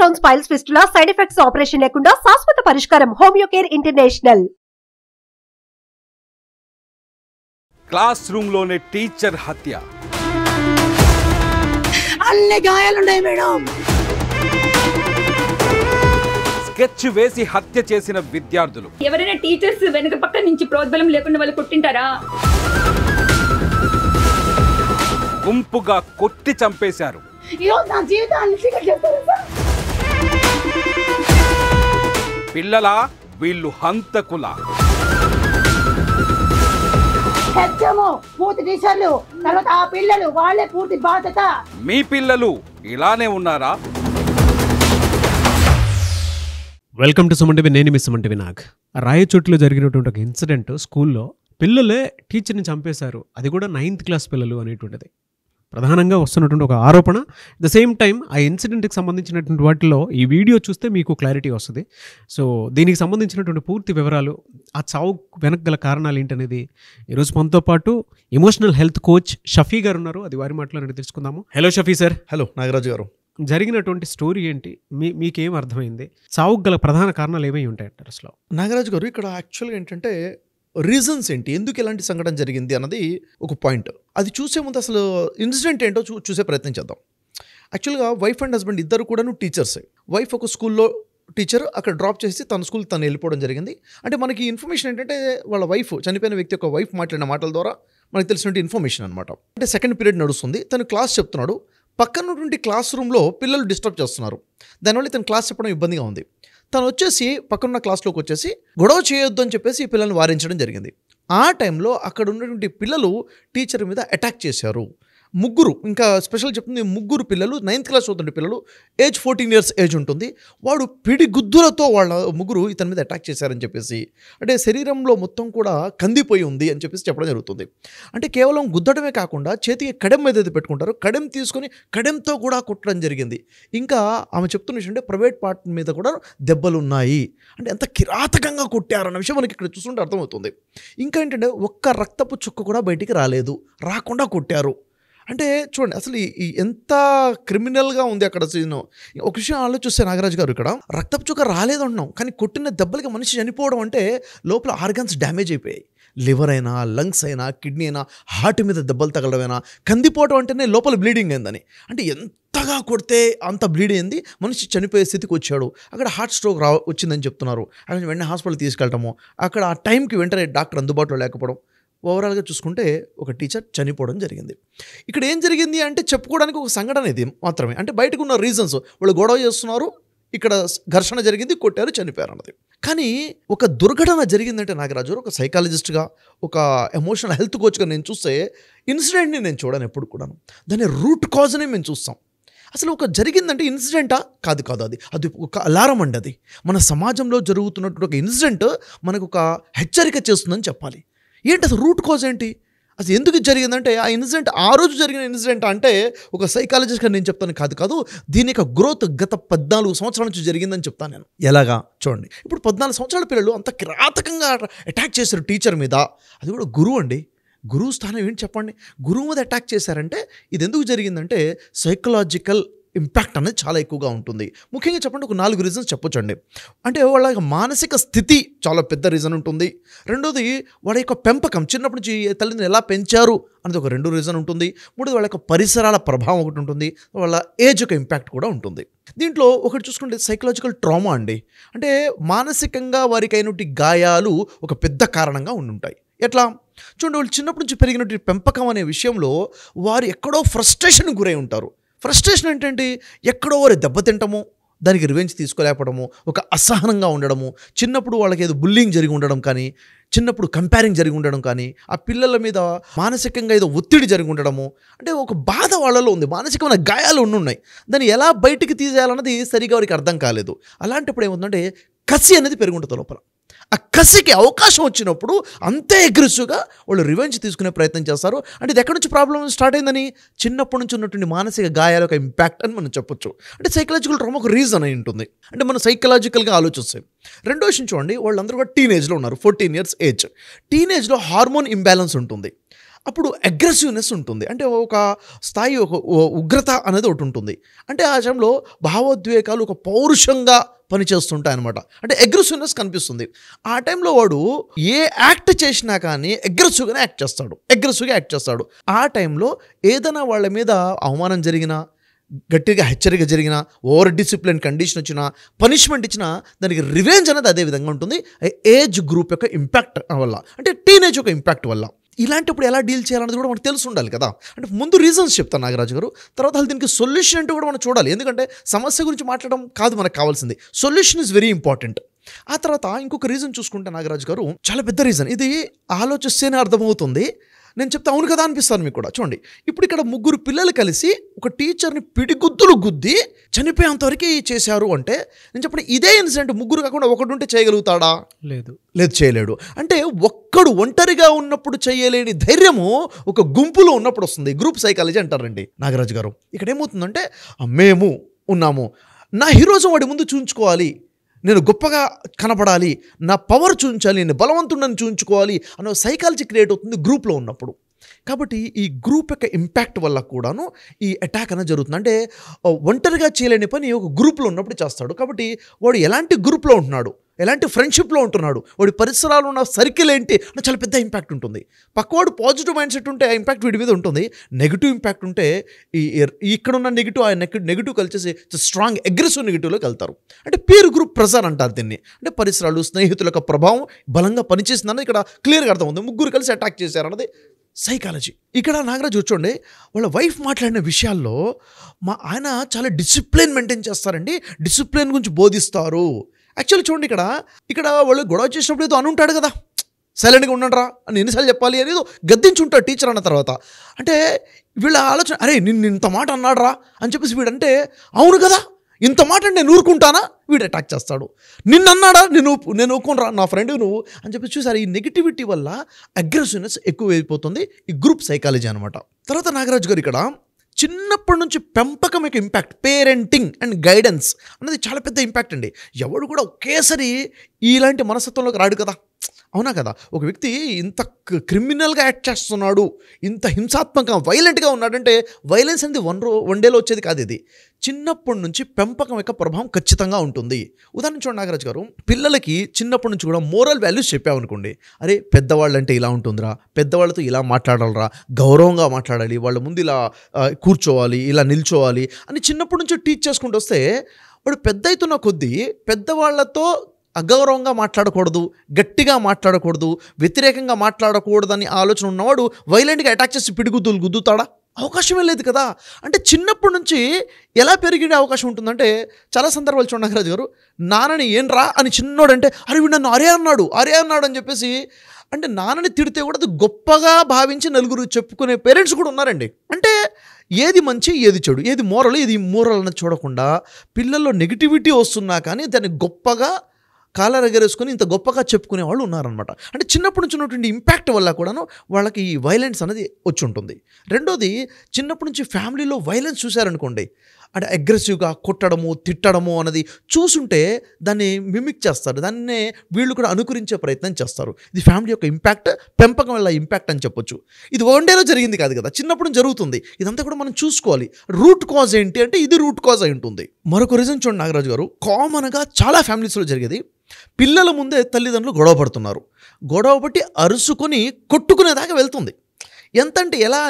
Stones, piles, fistula side effects operation లేకుండా శాశ్వత పరిష్కారం homeo care international. Class room లోనే టీచర్ హత్య. అన్ని గాయాలున్నాయి మేడం. స్కెచ్ వేసి హత్య చేసిన విద్యార్థులు. ఎవరైనా టీచర్స్ వెనక పక్క నుంచి ప్రోద్బలం లేకుండా వాళ్ళు కొట్టింటారా? గుంపుగా కొట్టి చంపేశారు. పిల్లల వీళ్ళు హంతకుల. పూర్తి టీచర్లు తర్వాత ఆ పిల్లలు వాళ్ళే పూర్తి బాధ్యత. మీ పిల్లలు ఇలానే ఉన్నారా? Welcome to Suman TV. నేను మీ సుమన్ టీవీ నాగ్. రాయచోటిలో జరిగినటువంటి ఒక ఇన్సిడెంట్, స్కూల్లో పిల్లలే టీచర్ని చంపేశారు, అది కూడా 9th క్లాస్ పిల్లలు అనేటువంటిది ప్రధానంగా వస్తున్నటువంటి ఒక ఆరోపణ. ద సేమ్ టైం ఆ ఇన్సిడెంట్కి సంబంధించినటువంటి వాటిలో ఈ వీడియో చూస్తే మీకు క్లారిటీ వస్తుంది. సో దీనికి సంబంధించినటువంటి పూర్తి వివరాలు, ఆ చావు వెనక గల కారణాలు ఏంటనేది ఈరోజు మనతో పాటు ఎమోషనల్ హెల్త్ కోచ్ షఫీ గారు ఉన్నారు. అది వారి మాటలో నేను తెలుసుకుందాము. Hello Shafi sir. Hello Nagaraju గారు. జరిగినటువంటి స్టోరీ ఏంటి, మీకేం అర్థమైంది, చావుకు గల ప్రధాన కారణాలు ఏమై ఉంటాయంటారు అసలు? నాగరాజు గారు, ఇక్కడ యాక్చువల్గా ఏంటంటే రీజన్స్ ఏంటి, ఎందుకు ఇలాంటి సంఘటన జరిగింది అన్నది ఒక పాయింట్. అది చూసే ముందు అసలు ఇన్సిడెంట్ ఏంటో చూసే ప్రయత్నం చేద్దాం. యాక్చువల్గా వైఫ్ అండ్ హస్బెండ్ ఇద్దరు కూడాను టీచర్సే. వైఫ్ ఒక స్కూల్లో టీచర్, అక్కడ డ్రాప్ చేసి తన స్కూల్ తను వెళ్ళిపోవడం జరిగింది. అంటే మనకి ఇన్ఫర్మేషన్ ఏంటంటే వాళ్ళ వైఫ్, చనిపోయిన వ్యక్తి యొక్క వైఫ్ మాట్లాడిన మాటల ద్వారా మనకు తెలిసినటువంటి ఇన్ఫర్మేషన్ అనమాట. అంటే సెకండ్ పీరియడ్ నడుస్తుంది, తను క్లాస్ చెప్తున్నాడు, పక్కనటువంటి క్లాస్ రూమ్లో పిల్లలు డిస్టర్బ్ చేస్తున్నారు. దానివల్ల తను క్లాస్ చెప్పడం ఇబ్బందిగా ఉంది. తను వచ్చేసి పక్కనున్న క్లాస్లోకి వచ్చేసి గొడవ చేయొద్దు అని చెప్పేసి ఈ పిల్లల్ని వారించడం జరిగింది. ఆ టైంలో అక్కడ ఉన్నటువంటి పిల్లలు టీచర్ మీద అటాక్ చేశారు. ముగ్గురు, ఇంకా స్పెషల్ చెప్తుంది, ముగ్గురు పిల్లలు 9th క్లాస్ చదువుతున్న పిల్లలు, ఏజ్ 14 years ఏజ్ ఉంటుంది. వాడు పిడి గుద్దులతో వాళ్ళ ముగ్గురు ఇతని మీద అటాక్ చేశారని చెప్పేసి, అంటే శరీరంలో మొత్తం కూడా కందిపోయి ఉంది అని చెప్పేసి చెప్పడం జరుగుతుంది. అంటే కేవలం గుద్దడమే కాకుండా చేతికి కడెం మీద పెట్టుకుంటారు, కడెం తీసుకొని కడెంతో కూడా కొట్టడం జరిగింది. ఇంకా ఆమె చెప్తున్న విషయం అంటే ప్రైవేట్ పార్ట్ మీద కూడా దెబ్బలు ఉన్నాయి. అంటే ఎంత కిరాతకంగా కొట్టారన్న విషయం మనకి ఇక్కడ చూస్తుంటే అర్థమవుతుంది. ఇంకా ఏంటంటే ఒక్క రక్తపు చుక్క కూడా బయటికి రాకుండా కొట్టారు. అంటే చూడండి అసలు ఈ ఎంత క్రిమినల్గా ఉంది అక్కడ సీన్. ఒక విషయం ఆలోచిస్తే నాగరాజు గారు, ఇక్కడ రక్తపు చుక్క రాలేదు అంటున్నాం, కానీ కొట్టిన దెబ్బలకి మనిషి చనిపోవడం అంటే లోపల ఆర్గన్స్ డ్యామేజ్ అయిపోయాయి. లివర్ అయినా, లంగ్స్ అయినా, కిడ్నీ అయినా, హార్ట్ మీద దెబ్బలు తగలడమైనా, కందిపోవడం అంటేనే లోపల బ్లీడింగ్ అయిందని. అంటే ఎంతగా కొడితే అంత బ్లీడ్ అయింది, మనిషి చనిపోయే స్థితికి వచ్చాడు. అక్కడ హార్ట్ స్ట్రోక్ వచ్చిందని చెప్తున్నారు. అక్కడ వెంటనే హాస్పిటల్ తీసుకెళ్ళటము, అక్కడ ఆ టైంకి వెంటనే డాక్టర్ అందుబాటులో లేకపోవడం, ఓవరాల్గా చూసుకుంటే ఒక టీచర్ చనిపోవడం జరిగింది. ఇక్కడ ఏం జరిగింది అంటే చెప్పుకోవడానికి ఒక సంఘటన ఇది మాత్రమే. అంటే బయటకు ఉన్న రీజన్స్, వాళ్ళు గొడవ చేస్తున్నారు, ఇక్కడ ఘర్షణ జరిగింది, కొట్టారు, చనిపోయారు అన్నది. కానీ ఒక దుర్ఘటన జరిగిందంటే నాగరాజు, ఒక సైకాలజిస్ట్గా, ఒక ఎమోషనల్ హెల్త్ కోచ్గా నేను చూస్తే ఇన్సిడెంట్ని నేను చూడను ఎప్పుడు కూడాను, దాని రూట్ కాజ్ని మేము చూస్తాం. అసలు ఒక జరిగిందంటే ఇన్సిడెంటా? కాదు, అది ఒక అలారం అండి. అది మన సమాజంలో జరుగుతున్నటువంటి ఒక ఇన్సిడెంట్ మనకు ఒక హెచ్చరిక చేస్తుందని చెప్పాలి. ఏంటి అసలు రూట్ కాజ్ ఏంటి, అసలు ఎందుకు జరిగిందంటే ఆ ఇన్సిడెంట్ ఆ రోజు జరిగిన ఇన్సిడెంట్ అంటే ఒక సైకాలజిస్ట్గా నేను చెప్తాను, కాదు, దీని యొక్క గ్రోత్ గత 14 సంవత్సరాల నుంచి జరిగిందని చెప్తాను నేను. ఎలాగా చూడండి, ఇప్పుడు 14 సంవత్సరాల పిల్లలు అంత కిరాతకంగా అటాక్ చేశారు టీచర్ మీద, అది కూడా గురువు అండి. గురువు స్థానం ఏంటి చెప్పండి, గురువు మీద అటాక్ చేశారంటే ఇది ఎందుకు జరిగిందంటే సైకలాజికల్ ఇంపాక్ట్ అనేది చాలా ఎక్కువగా ఉంటుంది. ముఖ్యంగా చెప్పండి ఒక 4 రీజన్స్ చెప్పొచ్చండి. అంటే వాళ్ళ మానసిక స్థితి చాలా పెద్ద రీజన్ ఉంటుంది. రెండోది వాళ్ళ యొక్క పెంపకం, చిన్నప్పటి నుంచి తల్లిని ఎలా పెంచారు అనేది ఒక 2 రీజన్ ఉంటుంది. మూడోది వాళ్ళ యొక్క పరిసరాల ప్రభావం ఒకటి ఉంటుంది, వాళ్ళ ఏజ్ యొక్క ఇంపాక్ట్ కూడా ఉంటుంది. దీంట్లో ఒకటి చూసుకుంటే సైకలాజికల్ ట్రామా అండి. అంటే మానసికంగా వారికి అయినటువంటి గాయాలు ఒక పెద్ద కారణంగా ఉండుంటాయి. ఎట్లా చూడండి, వాళ్ళు చిన్నప్పటి నుంచి పెరిగినటువంటి పెంపకం అనే విషయంలో వారు ఎక్కడో ఫ్రస్ట్రేషన్కి గురై ఉంటారు. ఫ్రస్ట్రేషన్ ఏంటంటే ఎక్కడో వారు దెబ్బతింటము, దానికి రివెంజ్ తీసుకోలేకపోవడము, ఒక అసహనంగా ఉండడము, చిన్నప్పుడు వాళ్ళకి ఏదో బుల్లింగ్ జరిగి ఉండడం కానీ, చిన్నప్పుడు కంపేరింగ్ జరిగి ఉండడం కానీ, ఆ పిల్లల మీద మానసికంగా ఏదో ఒత్తిడి జరిగి ఉండడము, అంటే ఒక బాధ వాళ్ళలో ఉంది, మానసికమైన గాయాలు ఉన్నాయి. దాన్ని ఎలా బయటికి తీసేయాలన్నది సరిగా వారికి అర్థం కాలేదు. అలాంటప్పుడు ఏముందంటే కసి అనేది పెరుగుంటుంది లోపల. ఆ కసికి అవకాశం వచ్చినప్పుడు అంతే అగ్రెసివ్గా వాళ్ళు రివెంజ్ తీసుకునే ప్రయత్నం చేస్తారు. అంటే ఇది ఎక్కడి నుంచి ప్రాబ్లం స్టార్ట్ అయిందని, చిన్నప్పటి నుంచి ఉన్నటువంటి మానసిక గాయాల యొక్క ఇంపాక్ట్ అని మనం చెప్పొచ్చు. అంటే సైకలాజికల్ ట్రామా ఒక రీజన్ అయి ఉంటుంది. అంటే మనం సైకలాజికల్గా ఆలోచిస్తాం. రెండో విషయం చూడండి, వాళ్ళందరూ కూడా టీనేజ్లో ఉన్నారు, 14 years ఏజ్. టీనేజ్లో హార్మోన్ ఇంబ్యాలెన్స్ ఉంటుంది. అప్పుడు అగ్రెసివ్నెస్ ఉంటుంది. అంటే ఒక స్థాయి, ఒక ఉగ్రత అనేది ఒకటి ఉంటుంది. అంటే ఆ సమయంలో భావోద్వేగాలు ఒక పౌరుషంగా పనిచేస్తుంటాయి అనమాట. అంటే అగ్రెసివ్నెస్ కనిపిస్తుంది. ఆ టైంలో వాడు ఏ యాక్ట్ చేసినా కానీ అగ్రెసివ్గా యాక్ట్ చేస్తాడు. ఆ టైంలో ఏదైనా వాళ్ళ మీద అవమానం జరిగినా, గట్టిగా హెచ్చరిక జరిగిన, ఓవర్ డిసిప్లిన్ కండిషన్ వచ్చినా, పనిష్మెంట్ ఇచ్చినా దానికి రివెంజ్ అనేది అదే విధంగా ఉంటుంది. ఏజ్ గ్రూప్ యొక్క ఇంపాక్ట్ వల్ల, అంటే టీనేజ్ యొక్క ఇంపాక్ట్ వల్ల. ఇలాంటప్పుడు ఎలా డీల్ చేయాలన్నది కూడా మనకు తెలిసి ఉండాలి కదా. అంటే ముందు రీజన్స్ చెప్తాను నాగరాజు గారు, తర్వాత అసలు దీనికి సొల్యూషన్ అంటే కూడా మనం చూడాలి. ఎందుకంటే సమస్య గురించి మాట్లాడడం కాదు మనకు కావాల్సింది, సొల్యూషన్ ఈజ్ వెరీ ఇంపార్టెంట్. ఆ తర్వాత ఇంకొక రీజన్ చూసుకుంటే నాగరాజు గారు, చాలా పెద్ద రీజన్, ఇది ఆలోచిస్తేనే అర్థమవుతుంది, నేను చెప్తే అవును కదా అనిపిస్తాను మీకు కూడా. చూడండి, ఇప్పుడు ఇక్కడ 3 పిల్లలు కలిసి ఒక టీచర్ని పిడిగుద్దులు గుద్ది చనిపోయేంతవరకు చేశారు అంటే, నేను చెప్పండి ఇదే ఇన్సిడెంట్ 3 కాకుండా ఒకటి ఉంటే చేయగలుగుతాడా? లేదు, చేయలేడు. అంటే ఒక్కడు ఒంటరిగా ఉన్నప్పుడు చేయలేని ధైర్యము ఒక గుంపులో ఉన్నప్పుడు వస్తుంది. గ్రూప్ సైకాలజీ అంటారండి నాగరాజు గారు. ఇక్కడ ఏమవుతుందంటే, మేము ఉన్నాము, నా హీరోజం వాడి ముందు చూయించుకోవాలి, నేను గొప్పగా కనపడాలి, నా పవర్ చూపించాలి, నేను బలవంతుడని చూపించుకోవాలి అనే సైకాలజీ క్రియేట్ అవుతుంది గ్రూప్లో ఉన్నప్పుడు. కాబట్టి ఈ గ్రూప్ యొక్క ఇంపాక్ట్ వల్ల కూడాను ఈ అటాక్ అనేది జరుగుతుంది. అంటే ఒంటరిగా చేయలేని పని ఒక గ్రూప్లో ఉన్నప్పుడు చేస్తాడు. కాబట్టి వాడు ఎలాంటి గ్రూప్లో ఉంటున్నాడు, ఎలాంటి ఫ్రెండ్షిప్లో ఉంటున్నాడు, వాడి పరిసరాలు ఉన్న సర్కిల్ ఏంటి అని చాలా పెద్ద ఇంపాక్ట్ ఉంటుంది. పక్కవాడు పాజిటివ్ మైండ్ సెట్ ఉంటే ఆ ఇంపాక్ట్ వీడి మీద ఉంటుంది. నెగిటివ్ ఇంపాక్ట్ ఉంటే ఇక్కడున్న నెగిటివ్ ఆ నెగిటివ్ కలిసేసి స్ట్రాంగ్ అగ్రెసివ్ నెగిటివ్లోకి వెళ్తారు. అంటే పీర్ గ్రూప్ ప్రెజర్ అంటారు దీన్ని. అంటే పరిసరాలు, స్నేహితుల యొక్క ప్రభావం బలంగా పనిచేసిందని ఇక్కడ క్లియర్గా అర్థమవుతుంది. 3 కలిసి అటాక్ చేశారన్నది సైకాలజీ. ఇక్కడ నాగరాజు చూడండి, వాళ్ళ వైఫ్ మాట్లాడిన విషయాల్లో ఆయన చాలా డిసిప్లిన్ మెయింటైన్ చేస్తారండి, డిసిప్లిన్ గురించి బోధిస్తారు. యాక్చువల్లీ చూడండి, ఇక్కడ వాళ్ళు గొడవ చేసినప్పుడు ఏదో అనుంటాడు కదా, సైలెంట్గా ఉండరా అని ఎన్నిసార్లు చెప్పాలి అని ఏదో గద్దించుంటాడు టీచర్ అన్న తర్వాత. అంటే వీళ్ళ ఆలోచన, అరే నిన్ను ఇంత మాట అన్నాడరా అని చెప్పేసి వీడంటే, అవును కదా ఇంత మాట నేను ఊరుకుంటానా, వీడు అటాక్ చేస్తాడు. నిన్నన్నాడా, నేను ఊరుకోనరా, నా ఫ్రెండ్ నువ్వు అని చెప్పి చూసారు. ఈ నెగిటివిటీ వల్ల అగ్రెసివ్నెస్ ఎక్కువైపోతుంది. ఈ గ్రూప్ సైకాలజీ అనమాట. తర్వాత నాగరాజు గారు ఇక్కడ చిన్నప్పటి నుంచి పెంపకం యొక్క ఇంపాక్ట్, పేరెంటింగ్ అండ్ గైడెన్స్ అనేది చాలా పెద్ద ఇంపాక్ట్ అండి. ఎవడు కూడా ఒకేసారి ఇలాంటి మనస్తత్వంలోకి రాడు కదా, అవునా కదా. ఒక వ్యక్తి ఇంత క్రిమినల్గా యాక్ట్ చేస్తున్నాడు, ఇంత హింసాత్మకంగా వైలెంట్గా ఉన్నాడంటే వైలెన్స్ అనేది వన్ డేలో వచ్చేది కాదు. ఇది చిన్నప్పటి నుంచి పెంపకం యొక్క ప్రభావం ఖచ్చితంగా ఉంటుంది. ఉదాహరణ చూడండి నాగరాజు గారు, పిల్లలకి చిన్నప్పటి నుంచి కూడా మోరల్ వాల్యూస్ చెప్పామనుకోండి, అరే పెద్దవాళ్ళంటే ఇలా ఉంటుందిరా, పెద్దవాళ్ళతో ఇలా మాట్లాడాలరా, గౌరవంగా మాట్లాడాలి, వాళ్ళ ముందు ఇలా కూర్చోవాలి, ఇలా నిల్చోవాలి అని చిన్నప్పటి నుంచి టీచ్ చేసుకుంటూ వస్తే, వాడు పెద్ద అవుతున్న కొద్దీ పెద్దవాళ్లతో అగౌరవంగా మాట్లాడకూడదు, గట్టిగా మాట్లాడకూడదు, వ్యతిరేకంగా మాట్లాడకూడదని ఆలోచన ఉన్నవాడు వైలెంట్గా అటాక్ చేసి పిడిగుద్దులు గుద్దుతాడా? అవకాశమే లేదు కదా. అంటే చిన్నప్పటి నుంచి ఎలా పెరిగే అవకాశం ఉంటుందంటే, చాలా సందర్భాలు చూడండి నాగరాజు గారు, నాన్నని ఏంట్రా అని చిన్నోడంటే, అరే వీడు నన్ను అరే అన్నాడు అని చెప్పేసి, అంటే నాన్నని తిడితే కూడా అది గొప్పగా భావించి నలుగురు చెప్పుకునే పేరెంట్స్ కూడా ఉన్నారండి. అంటే ఏది మంచి, ఏది చెడు, ఏది మోరల్, ఏది ఇమ్మోరల్ అన్నది చూడకుండా పిల్లల్లో నెగిటివిటీ వస్తున్నా కానీ దాన్ని గొప్పగా కాలర్ ఎగరేసుకొని ఇంత గొప్పగా చెప్పుకునే వాళ్ళు ఉన్నారనమాట. అంటే చిన్నప్పటి నుంచి ఉన్నటువంటి ఇంపాక్ట్ వల్ల కూడాను వాళ్ళకి ఈ వైలెన్స్ అనేది వచ్చి ఉంటుంది. రెండోది, చిన్నప్పటి నుంచి ఫ్యామిలీలో వైలెన్స్ చూశారనుకోండి, అంటే అగ్రెసివ్గా కొట్టడము, తిట్టడము అన్నది చూసుంటే దాన్ని మిమిక్ చేస్తారు, దాన్నే వీళ్ళు కూడా అనుకరించే ప్రయత్నం చేస్తారు. ఇది ఫ్యామిలీ యొక్క ఇంపాక్ట్, పెంపకం వల్ల ఇంపాక్ట్ అని చెప్పొచ్చు. ఇది వన్ డేలో జరిగింది కాదు కదా, చిన్నప్పుడు జరుగుతుంది. ఇదంతా కూడా మనం చూసుకోవాలి. రూట్ కాజ్ ఏంటి అంటే ఇది రూట్ కాజ్ అయి ఉంటుంది. మరొక రీజన్ చూడండి నాగరాజు గారు, కామన్గా చాలా ఫ్యామిలీస్లో జరిగేది, పిల్లల ముందే తల్లిదండ్రులు గొడవ పడుతున్నారు, గొడవ పట్టి అరుసుకొని కొట్టుకునేదాకా వెళ్తుంది. ఎంత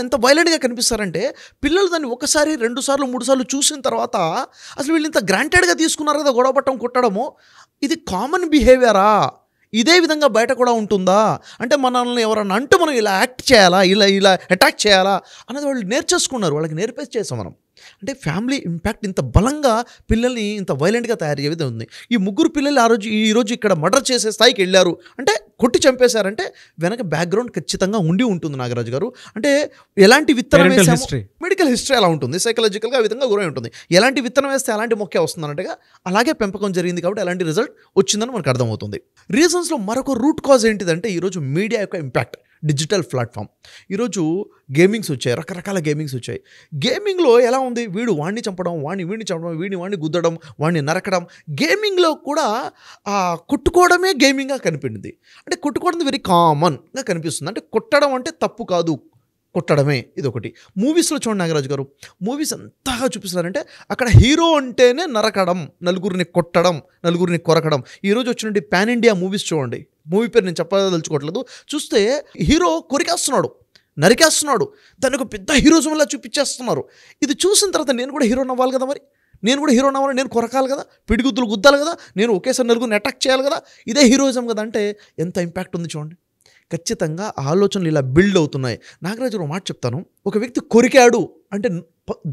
ఎంత వైలెంట్గా కనిపిస్తారంటే, పిల్లలు దాన్ని 1 సారి 2 సార్లు 3 సార్లు చూసిన తర్వాత అసలు వీళ్ళు ఇంత గ్రాంటెడ్గా తీసుకున్నారు కదా గొడవ పట్టడం, కొట్టడము, ఇది కామన్ బిహేవియరా, ఇదే విధంగా బయట కూడా ఉంటుందా, అంటే మనల్ని ఎవరన్నా అంటే మనం ఇలా యాక్ట్ చేయాలా, ఇలా అటాక్ చేయాలా అనేది వాళ్ళు నేర్చేసుకున్నారు, వాళ్ళకి నేర్పేసి చేసాం మనం. అంటే ఫ్యామిలీ ఇంపాక్ట్ ఇంత బలంగా పిల్లల్ని ఇంత వైలెంట్గా తయారు చేసేది ఉంది. ఈ 3 పిల్లలు ఈరోజు ఇక్కడ మర్డర్ చేసే స్థాయికి వెళ్ళారు అంటే, కొట్టి చంపేశారంటే వెనక బ్యాక్గ్రౌండ్ ఖచ్చితంగా ఉండి ఉంటుంది నాగరాజు గారు. అంటే ఎలాంటి విత్తనం వేసాము, మెడికల్ హిస్టరీ అలా ఉంటుంది, సైకలాజికల్గా ఆ విధంగా గురై ఉంటుంది. ఎలాంటి విత్తనం వేస్తే అలాంటి మొక్క వస్తుందన్నట్టుగా అలాగే పెంపకం జరిగింది కాబట్టి అలాంటి రిజల్ట్ వచ్చిందని మనకు అర్థమవుతుంది. రీజన్స్లో మరొక రూట్ కాజ్ ఏంటిదంటే, ఈరోజు మీడియా యొక్క ఇంపాక్ట్, డిజిటల్ ప్లాట్ఫామ్. ఈరోజు గేమింగ్స్ వచ్చాయి, రకరకాల గేమింగ్స్ వచ్చాయి. గేమింగ్లో ఎలా ఉంది, వీడు వాడిని చంపడం, వీడిని చంపడం, వాడిని గుద్దడం, వాడిని నరకడం. గేమింగ్లో కూడా కొట్టుకోవడమే గేమింగ్గా కనిపించింది. అంటే కొట్టుకోవడం వెరీ కామన్గా కనిపిస్తుంది. అంటే కొట్టడం అంటే తప్పు కాదు, కొట్టడమే, ఇది ఒకటి. మూవీస్లో చూడండి నాగరాజు గారు, మూవీస్ ఎంతగా చూపిస్తున్నారంటే అక్కడ హీరో అంటేనే నరకడం, నలుగురిని కొట్టడం, నలుగురిని కొరకడం. ఈరోజు వచ్చినట్టు పాన్ ఇండియా మూవీస్ చూడండి, మూవీ పేరు నేను చెప్పదలుచుకోవట్లేదు, చూస్తే హీరో కొరికేస్తున్నాడు, నరికేస్తున్నాడు, దాన్ని ఒక పెద్ద హీరోజంలా చూపించేస్తున్నారు. ఇది చూసిన తర్వాత నేను కూడా హీరో అవ్వాలి కదా, మరి నేను కూడా హీరో అవ్వాలి, నేను కొరకాలి కదా, పిడిగుద్దులు గుద్దాలి కదా, నేను ఒకేసారి నలుగురిని అటాక్ చేయాలి కదా, ఇదే హీరోయిజం కదా. అంటే ఎంత ఇంపాక్ట్ ఉంది చూడండి. ఖచ్చితంగా ఆలోచనలు ఇలా బిల్డ్ అవుతున్నాయి. నాగరాజు ఒక మాట చెప్తాను, ఒక వ్యక్తి కొరికాడు అంటే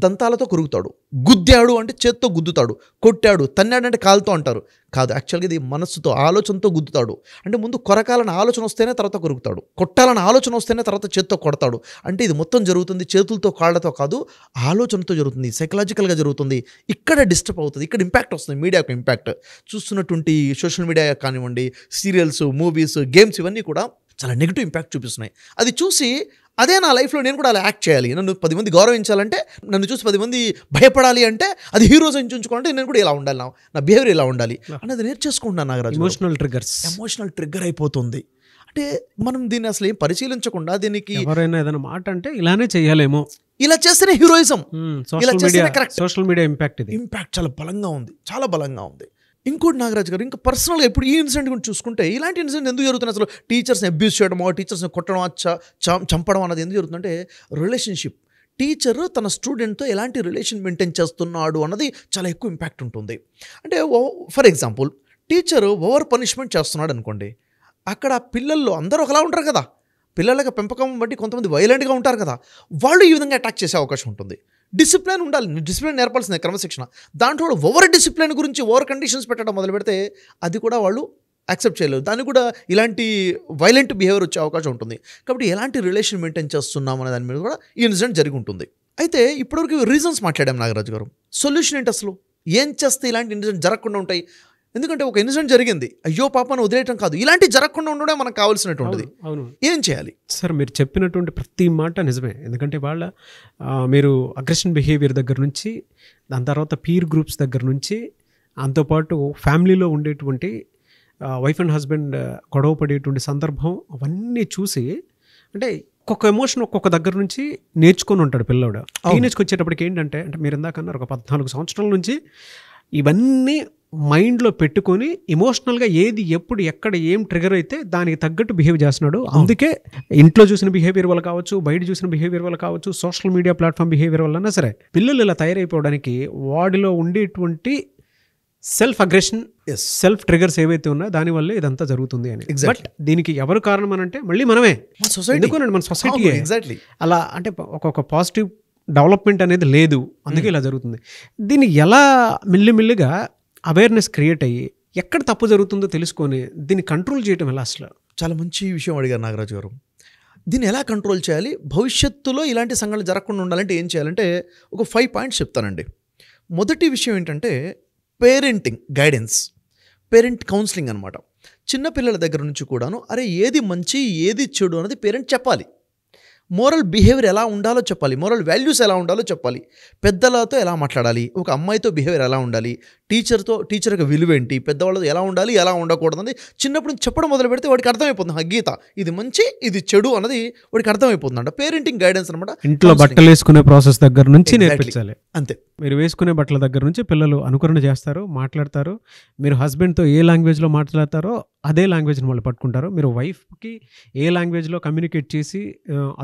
దంతాలతో కొరుకుతాడు, గుద్దాడు అంటే చేత్తో గుద్దుతాడు, కొట్టాడు తన్నాడు అంటే కాలుతో అంటారు. కాదు, యాక్చువల్గా ఇది మనస్సుతో, ఆలోచనతో గుద్దుతాడు. అంటే ముందు కొరకాలని ఆలోచన వస్తేనే తర్వాత కొరుకుతాడు, కొట్టాలని ఆలోచన వస్తేనే తర్వాత చేత్తో కొడతాడు. అంటే ఇది మొత్తం జరుగుతుంది చేతులతో కాళ్ళతో కాదు, ఆలోచనతో జరుగుతుంది, సైకలాజికల్గా జరుగుతుంది. ఇక్కడ డిస్టర్బ్ అవుతుంది, ఇక్కడ ఇంపాక్ట్ వస్తుంది, మీడియాకు ఇంపాక్ట్. చూస్తున్నటువంటి సోషల్ మీడియా కానివ్వండి, సీరియల్స్, మూవీస్, గేమ్స్, ఇవన్నీ కూడా చాలా నెగిటివ్ ఇంపాక్ట్ చూపిస్తున్నాయి. అది చూసి అదే నా లైఫ్లో నేను కూడా అలా యాక్ట్ చేయాలి, నన్ను 10 మంది గౌరవించాలంటే, నన్ను చూసి 10 మంది భయపడాలి అంటే, అది హీరోస్ ఎంచుకోవాలంటే నేను కూడా ఇలా ఉండాలి, నా బిహేవియర్ ఇలా ఉండాలి అనేది నేర్చేసుకుంటున్నాను నాగరాజు. ఎమోషనల్ ట్రిగ్గర్ అయిపోతుంది. అంటే మనం దీన్ని అసలు ఏం పరిశీలించకుండా దీనికి ఎవరైనా ఏదైనా మాట అంటే ఇలానే చేయాలేమో, ఇలా చేస్తేనే హీరోయిజం, ఇలా చేస్తేనే కరెక్ట్. సోషల్ మీడియా ఇంపాక్ట్ చాలా బలంగా ఉంది, చాలా బలంగా ఉంది. ఇంకోటి నాగరాజు గారు, ఇంకా పర్సనల్గా ఇప్పుడు ఈ ఇన్సిడెంట్ గురించి చూసుకుంటే, ఇలాంటి ఇన్సిడెంట్ ఎందుకు జరుగుతుంది అసలు? టీచర్స్ని అబ్యూస్ చేయడమో, టీచర్స్ని కొట్టడం, చంపడం అన్నది ఎందుకు జరుగుతుందంటే, రిలేషన్షిప్, టీచర్ తన స్టూడెంట్తో ఎలాంటి రిలేషన్ మెయింటైన్ చేస్తున్నాడు అన్నది చాలా ఎక్కువ ఇంపాక్ట్ ఉంటుంది. అంటే for example, teacher over punishment చేస్తున్నాడు అనుకోండి, అక్కడ పిల్లల్లో అందరూ ఒకలా ఉంటారు కదా, పిల్లలకి పెంపకం బట్టి కొంతమంది వైలెంట్గా ఉంటారు కదా, వాళ్ళు ఈ విధంగా అటాక్ చేసే అవకాశం ఉంటుంది. డిసిప్లిన్ ఉండాలి, డిసిప్లిన్ నేర్పాల్సిందే, క్రమశిక్షణ. దాంట్లో ఓవర్ డిసిప్లిన్ గురించి ఓవర్ కండిషన్స్ పెట్టడం మొదలు పెడితే అది కూడా వాళ్ళు యాక్సెప్ట్ చేయలేరు, దానికి కూడా ఇలాంటి వైలెంట్ బిహేవియర్ వచ్చే అవకాశం ఉంటుంది. కాబట్టి ఎలాంటి రిలేషన్ మెయింటైన్ చేస్తున్నాం అనే దాని మీద కూడా ఈ ఇన్సిడెంట్ జరిగి ఉంటుంది. అయితే ఇప్పటివరకు రీజన్స్ మాట్లాడాం నాగరాజు గారు. సొల్యూషన్ ఏంటి అసలు? ఏం చేస్తే ఇలాంటి ఇన్సిడెంట్ జరగకుండా ఉంటాయి? ఎందుకంటే ఒక ఇన్సిడెంట్ జరిగింది, అయ్యో పాపను వదిలేయటం కాదు, ఇలాంటి జరగకుండా ఉండడం మనకు కావాల్సినటువంటిది. ఏం చేయాలి సార్? మీరు చెప్పినటువంటి ప్రతి మాట నిజమే. ఎందుకంటే మీరు అగ్రెషన్ బిహేవియర్ దగ్గర నుంచి, దాని తర్వాత పీర్ గ్రూప్స్ దగ్గర నుంచి, దాంతోపాటు ఫ్యామిలీలో ఉండేటువంటి వైఫ్ అండ్ హస్బెండ్ గొడవ పడేటువంటి సందర్భం, అవన్నీ చూసి అంటే ఒక్కొక్క ఎమోషన్ ఒక్కొక్క దగ్గర నుంచి నేర్చుకొని ఉంటాడు పిల్లోడు. టీనేజ్కి వచ్చేటప్పటికి ఏంటంటే, అంటే మీరు ఇందాక అన్నారు ఒక 14 సంవత్సరాల నుంచి ఇవన్నీ మైండ్లో పెట్టుకొని ఎమోషనల్గా ఏది ఎప్పుడు ఎక్కడ ఏం ట్రిగర్ అయితే దానికి తగ్గట్టు బిహేవ్ చేస్తున్నాడు. అందుకే ఇంట్లో చూసిన బిహేవియర్ వల్ల కావచ్చు, బయట చూసిన బిహేవియర్ వల్ల కావచ్చు, సోషల్ మీడియా ప్లాట్ఫామ్ బిహేవియర్ వల్లన్నా సరే, పిల్లలు ఇలా తయారైపోవడానికి వాడిలో ఉండేటువంటి సెల్ఫ్ అగ్రెషన్, సెల్ఫ్ ట్రిగర్స్ ఏవైతే ఉన్నాయో దానివల్లే ఇదంతా జరుగుతుంది అని. బట్ దీనికి ఎవరు కారణం అని అంటే మళ్ళీ మనమే, ఎందుకోనండి మన సొసైటీ అలా అంటే ఒక పాజిటివ్ డెవలప్మెంట్ అనేది లేదు, అందుకే ఇలా జరుగుతుంది. దీన్ని ఎలా మెల్లిమెల్లిగా అవేర్నెస్ క్రియేట్ అయ్యి ఎక్కడ తప్పు జరుగుతుందో తెలుసుకొని దీన్ని కంట్రోల్ చేయడం ఎలా? అసలు చాలా మంచి విషయం అడిగారు నాగరాజు గారు. దీన్ని ఎలా కంట్రోల్ చేయాలి, భవిష్యత్తులో ఇలాంటి సంఘటనలు జరగకుండా ఉండాలంటే ఏం చేయాలంటే ఒక 5 పాయింట్స్ చెప్తానండి. మొదటి విషయం ఏంటంటే పేరెంటింగ్ గైడెన్స్, పేరెంట్ కౌన్సిలింగ్ అనమాట. చిన్నపిల్లల దగ్గర నుంచి కూడాను అరే ఏది మంచి ఏది చెడు అనేది పేరెంట్ చెప్పాలి. మోరల్ బిహేవియర్ ఎలా ఉండాలో చెప్పాలి, మోరల్ వాల్యూస్ ఎలా ఉండాలో చెప్పాలి, పెద్దలతో ఎలా మాట్లాడాలి, ఒక అమ్మాయితో బిహేవియర్ ఎలా ఉండాలి, టీచర్ యొక్క విలువ ఏంటి, పెద్దవాళ్ళతో ఎలా ఉండాలి ఎలా ఉండకూడదు అనేది చిన్నప్పుడు నుంచి చెప్పడం మొదలు పెడితే వాడికి అర్థమైపోతుంది. గీత ఇది మంచి ఇది చెడు అన్నది వాడికి అర్థమైపోతుందంట. పేరెంటింగ్ గైడెన్స్ అనమాట. ఇంట్లో బట్టలు వేసుకునే ప్రాసెస్ దగ్గర నుంచి నేర్పించాలి. అంతే, మీరు వేసుకునే బట్టల దగ్గర నుంచి పిల్లలు అనుకరణ చేస్తారు, మాట్లాడతారు. మీరు హస్బెండ్తో ఏ లాంగ్వేజ్లో మాట్లాడతారో అదే లాంగ్వేజ్ని వాళ్ళు పట్టుకుంటారు. మీరు వైఫ్కి ఏ లాంగ్వేజ్లో కమ్యూనికేట్ చేసి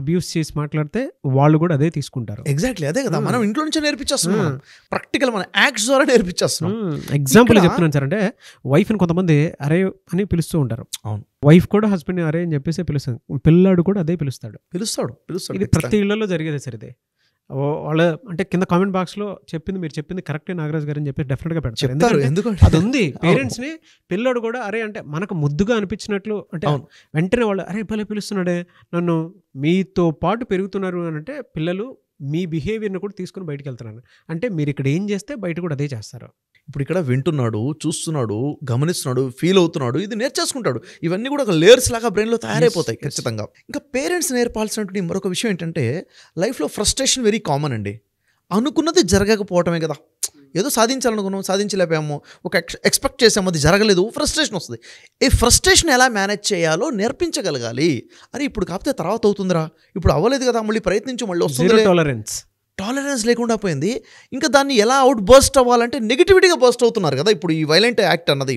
అబ్యూస్ చేసి మాట్లాడితే వాళ్ళు కూడా అదే తీసుకుంటారు. ఎగ్జాక్ట్లీ అదే కదా, మనం ఇంట్లో నుంచే నేర్పించేస్తున్నాం, ప్రాక్టికల్ మన యాక్ట్స్ ద్వారా నేర్పించేస్తున్నాం. ఎగ్జాంపుల్ చెప్తున్నాను సార్, అంటే వైఫ్ని కొంతమంది అరే అని పిలుస్తూ ఉంటారు. అవును, వైఫ్ కూడా హస్బెండ్ అరే అని చెప్పేసి పిలుస్తాడు, పిల్లాడు కూడా అదే పిలుస్తాడు. ఇది ప్రతి ఇళ్లలో జరిగేదే సార్. ఇదే వాళ్ళ అంటే కింద కామెంట్ బాక్స్లో మీరు చెప్పింది కరెక్టే నాగరాజ్ గారు అని చెప్పి డెఫినెట్గా పెడతారు. ఎందుకంటే అది ఉంది పేరెంట్స్ని. పిల్లోడు కూడా అరే అంటే మనకు ముద్దుగా అనిపించినట్లు అంటే వెంటనే వాళ్ళు అరే భలే పిలుస్తున్నాడే నన్ను, మీతో పాటు పెరుగుతున్నారు అని అంటే పిల్లలు మీ బిహేవియర్ని కూడా తీసుకుని బయటకు వెళ్తున్నాను అంటే మీరు ఇక్కడ ఏం చేస్తే బయట కూడా అదే చేస్తారు. ఇప్పుడు ఇక్కడ వింటున్నాడు, చూస్తున్నాడు, గమనిస్తున్నాడు, ఫీల్ అవుతున్నాడు, ఇది నేర్చేసుకుంటాడు. ఇవన్నీ కూడా ఒక లేయర్స్ లాగా బ్రెయిన్లో తయారైపోతాయి ఖచ్చితంగా. ఇంకా పేరెంట్స్ నేర్పాల్సినటువంటి మరొక విషయం ఏంటంటే లైఫ్లో ఫ్రస్ట్రేషన్ వెరీ కామన్ అండి. అనుకున్నది జరగకపోవటమే కదా. ఏదో సాధించాలనుకున్నాం, సాధించలేకపోయాము, ఒక ఎక్స్పెక్ట్ చేసాము, అది జరగలేదు, ఫ్రస్ట్రేషన్ వస్తుంది. ఈ ఫ్రస్ట్రేషన్ ఎలా మేనేజ్ చేయాలో నేర్పించగలగాలి. అని ఇప్పుడు కాకపోతే తర్వాత అవుతుందిరా, ఇప్పుడు అవ్వలేదు కదా, మళ్ళీ ప్రయత్నించు, మళ్ళీ వస్తుంది. టాలరెన్స్ లేకుండా పోయింది. ఇంకా దాన్ని ఎలా అవుట్ బర్స్ట్ అవ్వాలంటే నెగిటివిటీగా బర్స్ట్ అవుతున్నారు కదా ఇప్పుడు ఈ వైలెంట్ యాక్ట్ అన్నది.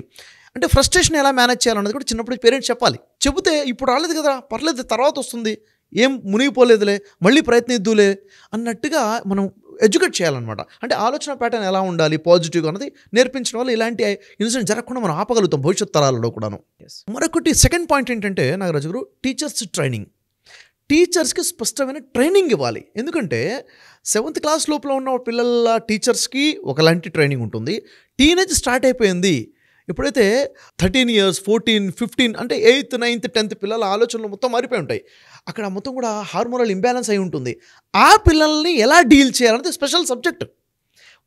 అంటే ఫ్రస్ట్రేషన్ ఎలా మేనేజ్ చేయాలన్నది కూడా చిన్నప్పుడు పేరెంట్స్ చెప్పాలి. చెబితే ఇప్పుడు రాలేదు కదా, పర్లేదు, తర్వాత వస్తుంది, ఏం మునిగిపోలేదులే, మళ్ళీ ప్రయత్నిద్దులే అన్నట్టుగా మనం ఎడ్యుకేట్ చేయాలన్నమాట. అంటే ఆలోచన ప్యాటర్న్ ఎలా ఉండాలి పాజిటివ్గా అన్నది నేర్పించడం వల్ల ఇలాంటి ఇన్సిడెంట్ జరగకుండా మనం ఆపగలుగుతాం భవిష్యత్ తరాలలో కూడాను. మరొకటి సెకండ్ పాయింట్ ఏంటంటే నాగరాజు గారు, టీచర్స్ ట్రైనింగ్. టీచర్స్కి స్పష్టమైన ట్రైనింగ్ ఇవ్వాలి. ఎందుకంటే 7th క్లాస్ లోపల ఉన్న పిల్లల టీచర్స్కి ఒకలాంటి ట్రైనింగ్ ఉంటుంది. టీనేజ్ స్టార్ట్ అయిపోయింది, ఎప్పుడైతే 13 years 14 15 అంటే 8th 9th 10th పిల్లల ఆలోచనలు మొత్తం మారిపోయి ఉంటాయి. అక్కడ మొత్తం కూడా హార్మోనల్ ఇంబ్యాలెన్స్ అయి ఉంటుంది. ఆ పిల్లల్ని ఎలా డీల్ చేయాలనేది స్పెషల్ సబ్జెక్ట్.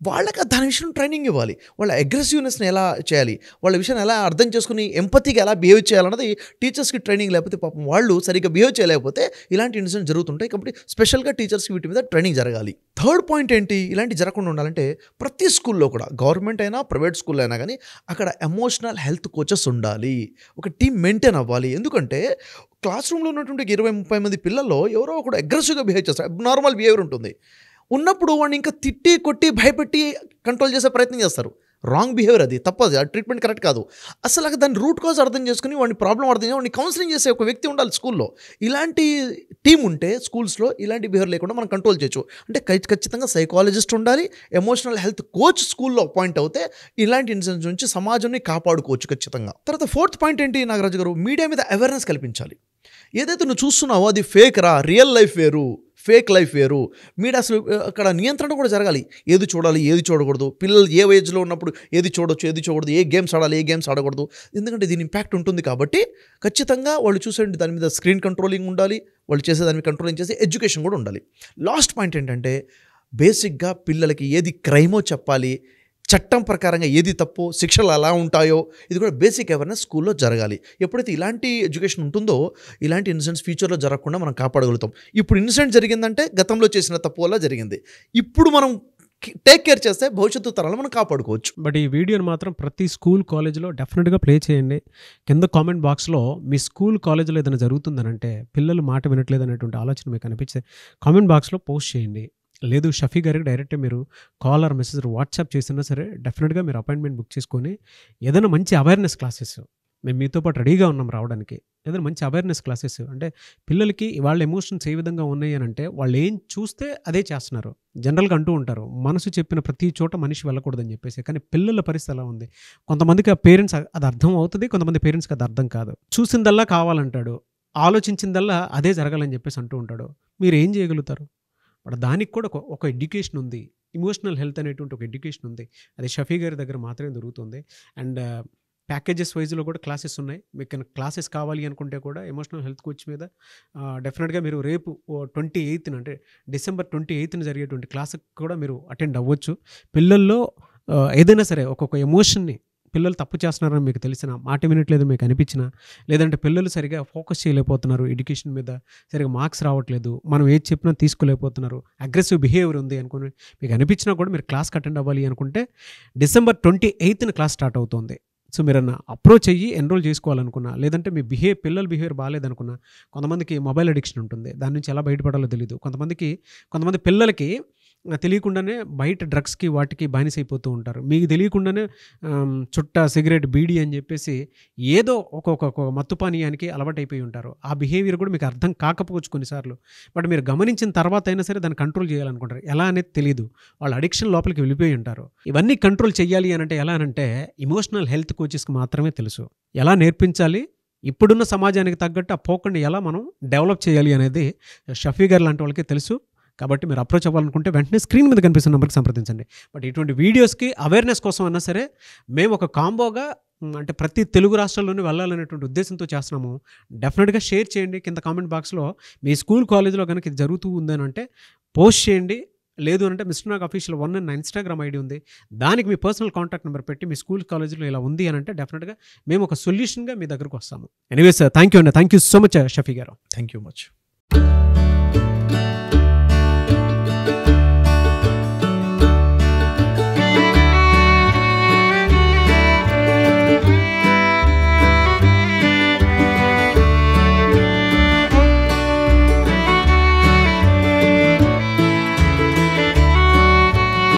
వాళ్ళకి దాని విషయం ట్రైనింగ్ ఇవ్వాలి. వాళ్ళ అగ్రెసివ్నెస్ని ఎలా చేయాలి, వాళ్ళ విషయాన్ని ఎలా అర్థం చేసుకుని ఎంపతిగా ఎలా బిహేవ్ చేయాలన్నది టీచర్స్కి ట్రైనింగ్ లేకపోతే పాపం వాళ్ళు సరిగ్గా బిహేవ్ చేయలేకపోతే ఇలాంటి ఇన్సిడెంట్ జరుగుతుంటాయి. కాబట్టి స్పెషల్గా టీచర్స్కి వీటి మీద ట్రైనింగ్ జరగాలి. థర్డ్ పాయింట్ ఏంటి, ఇలాంటి జరగకుండా ఉండాలంటే ప్రతి స్కూల్లో కూడా, గవర్నమెంట్ అయినా ప్రైవేట్ స్కూల్లో అయినా కానీ, అక్కడ ఎమోషనల్ హెల్త్ కోచెస్ ఉండాలి. ఒక టీం మెయింటైన్ అవ్వాలి. ఎందుకంటే క్లాస్ రూమ్లో ఉన్నటువంటి 20-30 మంది పిల్లల్లో ఎవరో ఒకడు అగ్రెసివ్గా బిహేవ్ చేస్తారు, అబ్నార్మల్ బిహేవియర్ ఉంటుంది. ఉన్నప్పుడు వాడిని ఇంకా తిట్టి కొట్టి భయపెట్టి కంట్రోల్ చేసే ప్రయత్నం చేస్తారు. రాంగ్ బిహేవియర్, అది తప్పదు, ఆ ట్రీట్మెంట్ కరెక్ట్ కాదు. అసలు దాని రూట్ కాజ్ అర్థం చేసుకుని వాడిని ప్రాబ్లం అర్థం చేసుకుని వాడిని కౌన్సిలింగ్ చేసే ఒక వ్యక్తి ఉండాలి స్కూల్లో. ఇలాంటి టీం ఉంటే స్కూల్స్లో ఇలాంటి బిహేవియర్ లేకుండా మనం కంట్రోల్ చేయొచ్చు. అంటే ఖచ్చితంగా సైకాలజిస్ట్ ఉండాలి, ఎమోషనల్ హెల్త్ కోచ్ స్కూల్లో అపాయింట్ అవుతే ఇలాంటి ఇన్సిడెంట్స్ నుంచి సమాజాన్ని కాపాడుకోవచ్చు ఖచ్చితంగా. తర్వాత 4th పాయింట్ ఏంటి నాగరాజు గారు, మీడియా మీద అవేర్నెస్ కల్పించాలి. ఏదైతే నువ్వు చూస్తున్నావో అది ఫేక్ రా, రియల్ లైఫ్ వేరు, ఫేక్ లైఫ్ వేరు. మీడియా అసలు అక్కడ నియంత్రణ కూడా జరగాలి. ఏది చూడాలి, ఏది చూడకూడదు, పిల్లలు ఏ ఏజ్లో ఉన్నప్పుడు ఏది చూడొచ్చు, ఏది చూడకూడదు, ఏ గేమ్స్ ఆడాలి, ఏ గేమ్స్ ఆడకూడదు. ఎందుకంటే దీని ఇంపాక్ట్ ఉంటుంది కాబట్టి ఖచ్చితంగా వాళ్ళు చూసే దాని మీద స్క్రీన్ కంట్రోలింగ్ ఉండాలి, వాళ్ళు చేసే దాని మీద కంట్రోలింగ్ చేసి ఎడ్యుకేషన్ కూడా ఉండాలి. లాస్ట్ పాయింట్ ఏంటంటే బేసిక్గా పిల్లలకి ఏది క్రైమో చెప్పాలి, చట్టం ప్రకారంగా ఏది తప్పో, శిక్షలు ఎలా ఉంటాయో, ఇది కూడా బేసిక్ అవేర్నెస్ స్కూల్లో జరగాలి. ఎప్పుడైతే ఇలాంటి ఎడ్యుకేషన్ ఉంటుందో ఇలాంటి ఇన్సిడెంట్స్ ఫ్యూచర్లో జరగకుండా మనం కాపాడగలుగుతాం. ఇప్పుడు ఇన్సిడెంట్ జరిగిందంటే గతంలో చేసిన తప్పు వల్ల జరిగింది. ఇప్పుడు మనం టేక్ కేర్ చేస్తే భవిష్యత్తు తరాలు మనం కాపాడుకోవచ్చు. బట్ ఈ వీడియోని మాత్రం ప్రతి స్కూల్ కాలేజ్లో డెఫినెట్గా ప్లే చేయండి. కింద కామెంట్ బాక్స్లో మీ స్కూల్ కాలేజ్లో ఏదైనా జరుగుతుందనంటే, పిల్లలు మాట వినట్లేదు అనేటువంటి ఆలోచన మీకు అనిపిస్తే కామెంట్ బాక్స్లో పోస్ట్ చేయండి. లేదు షఫీ గారికి డైరెక్ట్గా మీరు కాల్ ఆర్ మెసేజ్ వాట్సాప్ చేసినా సరే డెఫినెట్గా మీరు అపాయింట్మెంట్ బుక్ చేసుకొని ఏదైనా మంచి అవేర్నెస్ క్లాసెస్, మేము మీతో పాటు రెడీగా ఉన్నాం రావడానికి, ఏదైనా మంచి అవేర్నెస్ క్లాసెస్ అంటే పిల్లలకి వాళ్ళ ఎమోషన్స్ ఏ విధంగా ఉన్నాయి అని అంటే వాళ్ళు ఏం చూస్తే అదే చేస్తున్నారు. జనరల్గా అంటూ ఉంటారు మనసు చెప్పిన ప్రతి చోట మనిషి వెళ్ళకూడదని చెప్పేసి. కానీ పిల్లల పరిస్థితి ఎలా ఉంది, కొంతమందికి ఆ పేరెంట్స్ అది అర్థం అవుతుంది, కొంతమంది పేరెంట్స్కి అది అర్థం కాదు. చూసిందల్లా కావాలంటాడు, ఆలోచించిందల్లా అదే జరగాలని చెప్పేసి అంటూ ఉంటాడు. మీరు ఏం చేయగలుగుతారు? బట్ దానికి కూడా ఒక ఎడ్యుకేషన్ ఉంది, ఎమోషనల్ హెల్త్ అనేటువంటి ఒక ఎడ్యుకేషన్ ఉంది. అది షఫీ గారి దగ్గర మాత్రమే దొరుకుతుంది. అండ్ ప్యాకేజెస్ వైజ్లో కూడా క్లాసెస్ ఉన్నాయి. మీకు క్లాసెస్ కావాలి అనుకుంటే కూడా ఎమోషనల్ హెల్త్ కోచ్ మీద డెఫినెట్గా మీరు రేపు 28th అంటే December 28th జరిగేటువంటి క్లాస్కి కూడా మీరు అటెండ్ అవ్వచ్చు. పిల్లల్లో ఏదైనా సరే ఒక్కొక్క ఎమోషన్ని, పిల్లలు తప్పు చేస్తున్నారని మీకు తెలిసిన, మాట వినట్లేదు మీకు అనిపించినా, లేదంటే పిల్లలు సరిగా ఫోకస్ చేయలేకపోతున్నారు, ఎడ్యుకేషన్ మీద సరిగా మార్క్స్ రావట్లేదు, మనం ఏది చెప్పినా తీసుకోలేకపోతున్నారు, అగ్రెసివ్ బిహేవియర్ ఉంది అనుకుని మీకు అనిపించినా కూడా మీరు క్లాస్కి అటెండ్ అవ్వాలి అనుకుంటే December 28th క్లాస్ స్టార్ట్ అవుతుంది. సో మీరు అప్రోచ్ అయ్యి ఎన్రోల్ చేసుకోవాలనుకున్నా, లేదంటే మీ పిల్లల బిహేవియర్ బాగాలేదనుకున్నా, కొంతమందికి మొబైల్ అడిక్షన్ ఉంటుంది, దాని నుంచి ఎలా బయటపడాలో తెలియదు, కొంతమంది పిల్లలకి తెలియకుండానే బయట డ్రగ్స్కి వాటికి బానిసైపోతూ ఉంటారు. మీకు తెలియకుండానే చుట్ట, సిగరెట్, బీడీ అని చెప్పేసి ఏదో ఒక్కొక్క మత్తు పానీయానికి అలవాటైపోయి ఉంటారు. ఆ బిహేవియర్ కూడా మీకు అర్థం కాకపోవచ్చు కొన్నిసార్లు. బట్ మీరు గమనించిన తర్వాత అయినా సరే దాన్ని కంట్రోల్ చేయాలనుకుంటారు, ఎలా అనేది తెలియదు, వాళ్ళ అడిక్షన్ లోపలికి వెళ్ళిపోయి ఉంటారు. ఇవన్నీ కంట్రోల్ చేయాలి అని అంటే ఎలా అనంటే ఎమోషనల్ హెల్త్ కోచెస్కి మాత్రమే తెలుసు ఎలా నేర్పించాలి, ఇప్పుడున్న సమాజానికి తగ్గట్టు ఆ పోకడిని ఎలా మనం డెవలప్ చేయాలి అనేది షఫీ గారు లాంటి వాళ్ళకి తెలుసు. కాబట్టి మీరు అప్రోచ్ అవ్వాలనుకుంటే వెంటనే స్క్రీన్ మీద కనిపిస్తున్న నెంబర్కి సంప్రదించండి. బట్ ఇటువంటి వీడియోస్కి అవేర్నెస్ కోసం అన్నా సరే మేము ఒక కాంబోగా అంటే ప్రతి తెలుగు రాష్ట్రాల్లోనే వెళ్ళాలనేటువంటి ఉద్దేశంతో చేస్తున్నాము. డెఫినెట్గా షేర్ చేయండి. కింద కామెంట్ బాక్స్లో మీ స్కూల్ కాలేజ్లో కనుక ఇది జరుగుతూ ఉందని అంటే పోస్ట్ చేయండి. లేదు అంటే మిస్టర్ నాగ్ అఫీషియల్ 1 అన్న ఇన్స్టాగ్రామ్ ఐడి ఉంది, దానికి మీ పర్సనల్ కాంటాక్ట్ నెంబర్ పెట్టి మీ స్కూల్ కాలేజ్లో ఇలా ఉంది అని అంటే డెఫినెట్గా మేము ఒక సొల్యూషన్గా మీ దగ్గరకు వస్తాము. ఎనీవేస్ థ్యాంక్ యూ అండి, thank you so much Shafi గారు. Thank you much.